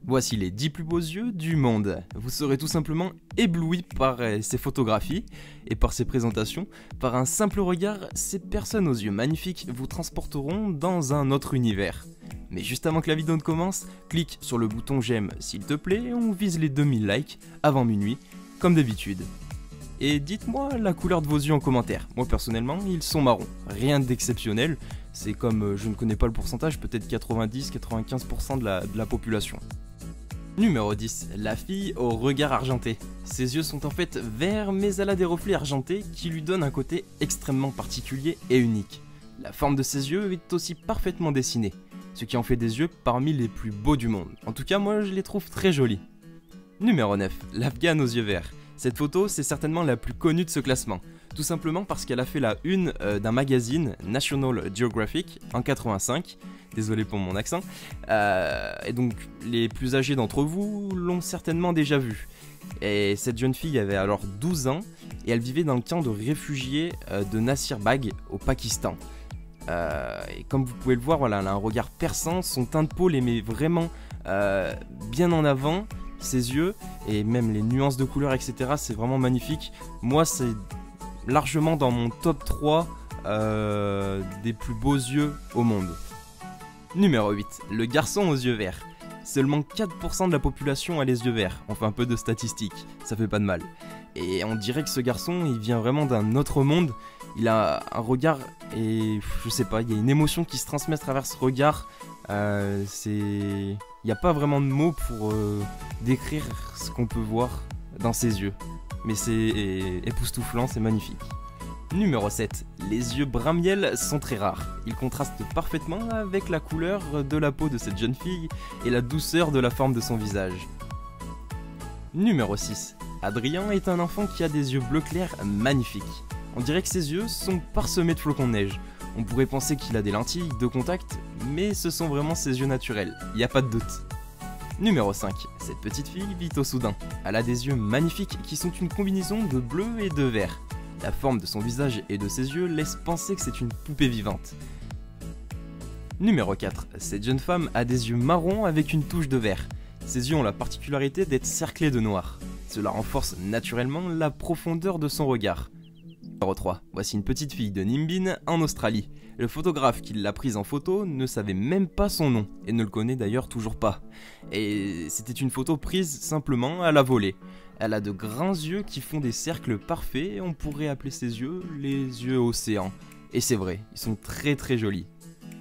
Voici les 10 plus beaux yeux du monde. Vous serez tout simplement ébloui par ces photographies et par ces présentations. Par un simple regard, ces personnes aux yeux magnifiques vous transporteront dans un autre univers. Mais juste avant que la vidéo ne commence, clique sur le bouton j'aime s'il te plaît et on vise les 2000 likes avant minuit, comme d'habitude. Et dites-moi la couleur de vos yeux en commentaire. Moi personnellement, ils sont marrons. Rien d'exceptionnel. C'est comme, je ne connais pas le pourcentage, peut-être 90-95% de la population. Numéro 10. La fille au regard argenté. Ses yeux sont en fait verts mais elle a des reflets argentés qui lui donnent un côté extrêmement particulier et unique. La forme de ses yeux est aussi parfaitement dessinée, ce qui en fait des yeux parmi les plus beaux du monde. En tout cas moi je les trouve très jolis. Numéro 9. L'Afghane aux yeux verts. Cette photo c'est certainement la plus connue de ce classement, tout simplement parce qu'elle a fait la une d'un magazine National Geographic en 85. Désolé pour mon accent. Et donc les plus âgés d'entre vous l'ont certainement déjà vue. Et cette jeune fille avait alors 12 ans et elle vivait dans le camp de réfugiés de Nasir Bagh au Pakistan. Et comme vous pouvez le voir, voilà, elle a un regard perçant, son teint de peau les met vraiment bien en avant, ses yeux et même les nuances de couleurs, etc. C'est vraiment magnifique. Moi, c'est largement dans mon top 3 des plus beaux yeux au monde. Numéro 8. Le garçon aux yeux verts. Seulement 4% de la population a les yeux verts. On fait un peu de statistiques, ça fait pas de mal. Et on dirait que ce garçon, il vient vraiment d'un autre monde. Il a un regard et je sais pas, il y a une émotion qui se transmet à travers ce regard. Il n'y a pas vraiment de mots pour décrire ce qu'on peut voir dans ses yeux. Mais c'est époustouflant, c'est magnifique. Numéro 7. Les yeux brun miel sont très rares. Ils contrastent parfaitement avec la couleur de la peau de cette jeune fille et la douceur de la forme de son visage. Numéro 6. Adrien est un enfant qui a des yeux bleu clair magnifiques. On dirait que ses yeux sont parsemés de flocons de neige. On pourrait penser qu'il a des lentilles de contact, mais ce sont vraiment ses yeux naturels, il n'y a pas de doute. Numéro 5. Cette petite fille vit au Soudan. Elle a des yeux magnifiques qui sont une combinaison de bleu et de vert. La forme de son visage et de ses yeux laisse penser que c'est une poupée vivante. Numéro 4. Cette jeune femme a des yeux marrons avec une touche de vert. Ses yeux ont la particularité d'être cerclés de noir. Cela renforce naturellement la profondeur de son regard. Numéro 3. Voici une petite fille de Nimbin en Australie. Le photographe qui l'a prise en photo ne savait même pas son nom et ne le connaît d'ailleurs toujours pas. Et c'était une photo prise simplement à la volée. Elle a de grands yeux qui font des cercles parfaits et on pourrait appeler ses yeux les yeux océans. Et c'est vrai, ils sont très très jolis.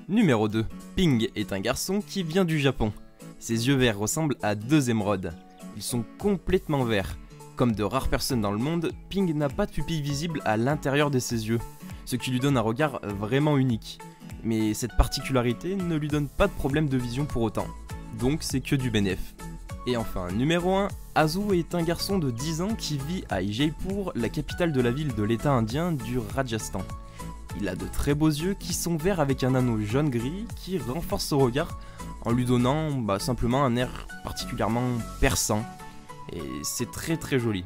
Numéro 2. Ping est un garçon qui vient du Japon. Ses yeux verts ressemblent à deux émeraudes. Ils sont complètement verts. Comme de rares personnes dans le monde, Ping n'a pas de pupille visible à l'intérieur de ses yeux, ce qui lui donne un regard vraiment unique. Mais cette particularité ne lui donne pas de problème de vision pour autant, donc c'est que du bénéf. Et enfin, numéro 1, Azu est un garçon de 10 ans qui vit à Jaipur, la capitale de la ville de l'état indien du Rajasthan. Il a de très beaux yeux qui sont verts avec un anneau jaune-gris qui renforce son regard en lui donnant simplement un air particulièrement perçant. Et c'est très très joli.